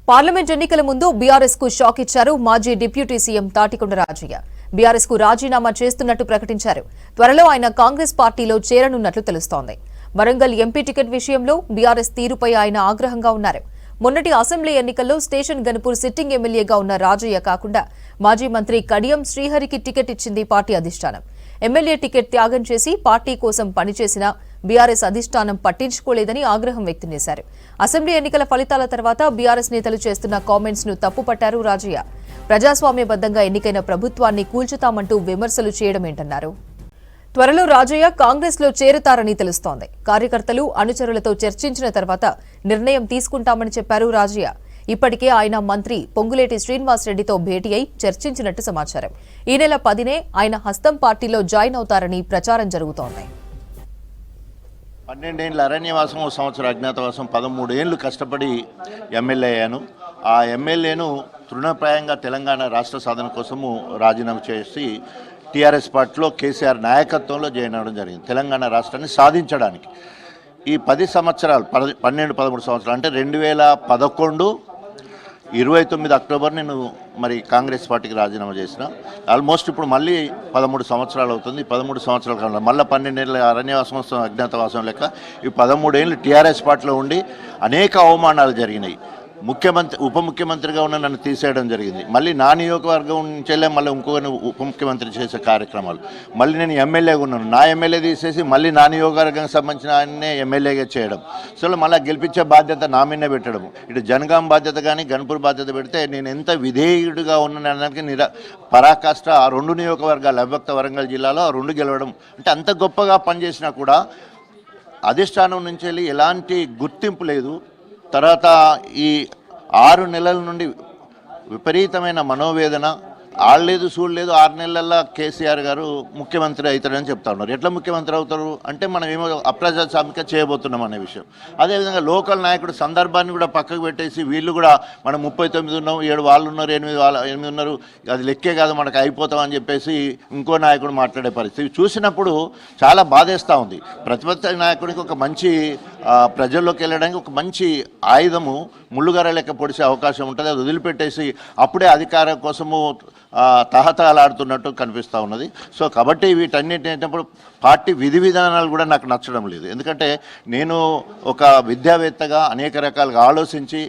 Parliament ఎన్నికల ముందు BRS కు షాక్ ఇచ్చారు మాజీ డిప్యూటీ సీఎం తాటికొండ రాజయ్య. బీఆర్ఎస్ కు రాజీనామా చేస్తున్నట్టు ప్రకటించారు. త్వరలో ఆయన కాంగ్రెస్ పార్టీలో చేరనున్నట్లు తెలుస్తోంది. వరంగల్ ఎంపీ టికెట్ విషయంలో బీఆర్ఎస్ తీరుపై ఆయన ఆగ్రహంగా ఉన్నారు. మొన్నటి అసెంబ్లీ ఎన్నికల్లో స్టేషన్ గన్పూర్ సిట్టింగ్ ఎమ్మెల్యేగా ఉన్న రాజయ్య కాకుండా మాజీ మంత్రి కడియం శ్రీహరికి టికెట్ ఇచ్చింది పార్టీ అధిష్టానం. ఎమ్మెల్యే టికెట్ త్యాగం చేసి పార్టీ కోసం పనిచేసిన బీఆర్ఎస్ అధిష్టానం పట్టించుకోలేదని ఆగ్రహం వ్యక్తం చేశారు. అసెంబ్లీ ఎన్నికల ఫలితాల తర్వాత బీఆర్ఎస్ నేతలు చేస్తున్న కామెంట్స్ ను తప్పుపట్టారు రాజయ్య. ప్రజాస్వామ్యబద్దంగా ఎన్నికైన ప్రభుత్వాన్ని కూల్చుతామంటూ విమర్శలు చేయడమేంటన్నారు. త్వరలో రాజయ్య కాంగ్రెస్ లో చేరుతారని తెలుస్తోంది. కార్యకర్తలు అనుచరులతో చర్చించిన తర్వాత నిర్ణయం తీసుకుంటామని చెప్పారు రాజయ్య. ఇప్పటికే ఆయన మంత్రి పొంగులేటి శ్రీనివాసరెడ్డితో భేటీ అయి చర్చించినట్టు సమాచారం. ఈ నెల 10నే ఆయన హస్తం పార్టీలో జాయిన్ అవుతారని ప్రచారం జరుగుతోంది. 12 ఏళ్ళ అరణ్యవాసం, సంవత్సరం అజ్ఞాతవాసం, 13 ఏళ్లు కష్టపడి ఎమ్మెల్యే అయ్యాను. ఆ ఎమ్మెల్యేను తృణప్రాయంగా తెలంగాణ రాష్ట్ర సాధన కోసము రాజీనామా చేసి టీఆర్ఎస్ పార్టీలో కేసీఆర్ నాయకత్వంలో జాయిన్ అవ్వడం జరిగింది. తెలంగాణ రాష్ట్రాన్ని సాధించడానికి ఈ 10 సంవత్సరాలు 12-13 సంవత్సరాలు అంటే 2011 29 అక్టోబర్ నేను మరి కాంగ్రెస్ పార్టీకి రాజీనామా చేసిన. ఆల్మోస్ట్ ఇప్పుడు మళ్ళీ 13 సంవత్సరాలు అవుతుంది. 13 సంవత్సరాల కాలంలో మళ్ళీ 12 ఏళ్ళ అరణ్యవాసం, అజ్ఞాతవాసం లెక్క ఈ 13 ఏళ్ళు టీఆర్ఎస్ పార్టీలో ఉండి అనేక అవమానాలు జరిగినాయి. ఉప ముఖ్యమంత్రిగా ఉన్న నన్ను తీసేయడం జరిగింది. మళ్ళీ నా నియోజకవర్గం నుంచెల్లే మళ్ళీ ఇంకొక ఉప ముఖ్యమంత్రి చేసే కార్యక్రమాలు. మళ్ళీ నేను ఎమ్మెల్యేగా ఉన్నాను, నా ఎమ్మెల్యే తీసేసి మళ్ళీ నా నియోజకవర్గానికి సంబంధించిన ఆయన్నే ఎమ్మెల్యేగా చేయడం. సో మళ్ళీ గెలిపించే బాధ్యత నా మీదనే పెట్టడం. ఇటు జనగాం బాధ్యత కానీ గన్పూర్ బాధ్యత పెడితే నేను ఎంత విధేయుడిగా ఉన్నానడానికి పరాకాష్ట ఆ 2 నియోజకవర్గాలు అవ్యక్త వరంగల్ జిల్లాలో ఆ 2 గెలవడం అంటే అంత గొప్పగా పనిచేసినా కూడా అధిష్టానం నుంచి వెళ్ళి ఎలాంటి గుర్తింపు లేదు. తర్వాత ఈ 6 నెలల నుండి విపరీతమైన మనోవేదన. ఆడలేదు చూడలేదు 6 నెలల్లో కేసీఆర్ గారు ముఖ్యమంత్రి అవుతారని చెప్తా ఉన్నారు. ఎట్లా ముఖ్యమంత్రి అవుతారు అంటే మనం ఏమో అప్రజాస్వామిక చేయబోతున్నాం అనే విషయం. అదేవిధంగా లోకల్ నాయకుడు సందర్భాన్ని కూడా పక్కకు పెట్టేసి వీళ్ళు కూడా మనం 39 ఉన్నాం, 7 వాళ్ళు ఉన్నారు, 8 ఉన్నారు, అది లెక్కే కాదు మనకు అయిపోతామని చెప్పేసి ఇంకో నాయకుడు మాట్లాడే పరిస్థితి చూసినప్పుడు చాలా బాధేస్తూ ఉంది. ప్రతిపక్ష నాయకుడికి ఒక మంచి ప్రజల్లోకి వెళ్ళడానికి ఒక మంచి ఆయుధము ముళ్ళుగర లెక్క పొడిసే అవకాశం ఉంటుంది. అది వదిలిపెట్టేసి అప్పుడే అధికారం కోసము తహతలాడుతున్నట్టు కనిపిస్తూ ఉన్నది. సో కాబట్టి వీటన్నిటినప్పుడు పార్టీ విధి విధానాలు కూడా నాకు నచ్చడం లేదు. ఎందుకంటే నేను ఒక విద్యావేత్తగా అనేక రకాలుగా ఆలోచించి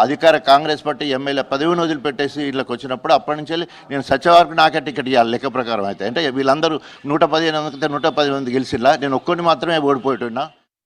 అధికార కాంగ్రెస్ పార్టీ ఎమ్మెల్యే పదవిని వదిలిపెట్టేసి ఇళ్ళకి వచ్చినప్పుడు అప్పటి నుంచి నేను సచివారికి నాకే టికెట్ ఇవ్వాలి లెక్క ప్రకారం అయితే. అంటే వీళ్ళందరూ 115 110 మంది గెలిచిలా, నేను ఒక్కడిని మాత్రమే ఓడిపోతున్నా.